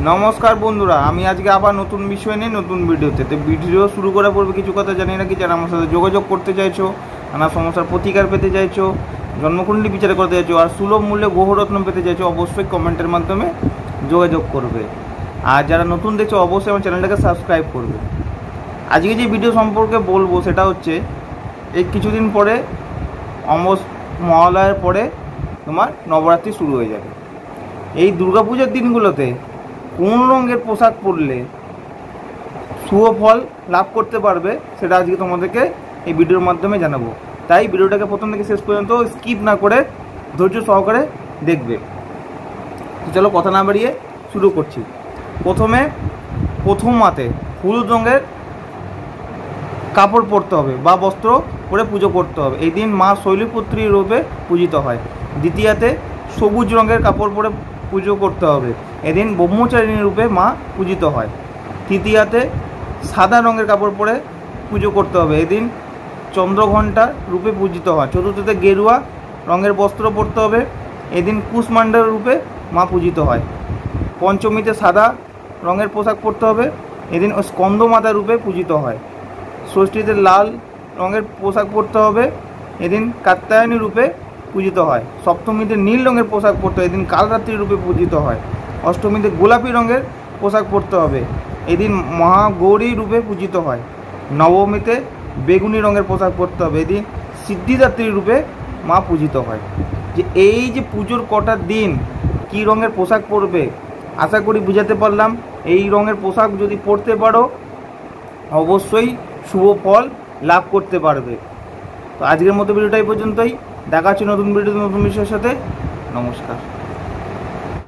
नमस्कार बंधुरा आज के आबार नतून विषय निये नतून भिडियोते तो भिडियो शुरू करा पूर्वे किछु कथा जानिये राखि जारा आमार साथे जोगाजोग करते चाइछो नाना समस्यार प्रतिकार पेते चाइछो जन्मकुंडली विचार करते चाइछो और सुलभ मूल्ये ग्रहरत्न पेते चाइछो अवश्यई कमेंटेर माध्यमे जोगाजोग करबे और जारा नतून देखछो अवश्यई आमार चैनेलटाके सबस्क्राइब करबे। आजके जे भिडियो सम्पर्के बोलबो सेटा होच्छे एई किछुदिन परे महालयार परे तोमार नवरात्रि शुरू हये जाबे। एई दुर्गा पूजार दिनगुलोते কোন রঙের পোশাক পরলে শুভ ফল লাভ করতে পারবে সেটা আজকে তোমাদেরকে এই ভিডিওর মাধ্যমে জানাবো। তাই ভিডিওটাকে প্রথম থেকে শেষ পর্যন্ত স্কিপ না করে ধৈর্য সহকারে দেখবে। তো চলো কথা না বাড়িয়ে শুরু করছি। প্রথম মাতে হলুদ রঙের কাপড় পরতে হবে বা বস্ত্র পরে পুজো করতে হবে। এই দিন মা শৈলপুত্রী রূপে পূজিত হয়। দ্বিতীয়াতে সবুজ রঙের কাপড় পরে পুজো করতে হবে। এদিন ব্রহ্মচারিণী রূপে মা পূজিত হয়। তৃতীয়াতে সাদা রঙের কাপড় পরে পুজো করতে হবে। এদিন চন্দ্রঘণ্টা রূপে পূজিত হয়। চতুর্থতে গেরুয়া রঙের বস্ত্র পরতে হবে। এদিন কুষ্মাণ্ডা রূপে মা পূজিত হয়। পঞ্চমীতে সাদা রঙের পোশাক পরতে হবে। এদিন স্কন্দমাতা রূপে পূজিত হয়। ষষ্ঠীতে লাল রঙের পোশাক পরতে হবে। এদিন কাত্যায়নী রূপে পূজিত হয়। সপ্তমীতে নীল রঙের পোশাক পরতে হয়। এদিন কালরাত্রি রূপে পূজিত হয়। অষ্টমীতে গোলাপি রঙের পোশাক পরতে হবে। এদিন মহাগৌরী রূপে পূজিত হয়। নবমীতে বেগুনি রঙের পোশাক পরতে হবে। এদিন সিদ্ধিদাত্রী রূপে মা পূজিত হয়। যে এই যে পুজোর কটা দিন কী রঙের পোশাক পরবে আশা করি বুঝাতে পারলাম। এই রঙের পোশাক যদি পরতে পারো অবশ্যই শুভ ফল লাভ করতে পারবে। তো আজকের মতো ভিডিওটা এই পর্যন্তই। দেখা হচ্ছে নতুন ভিডিওতে নতুন বিষয়ের সাথে। নমস্কার।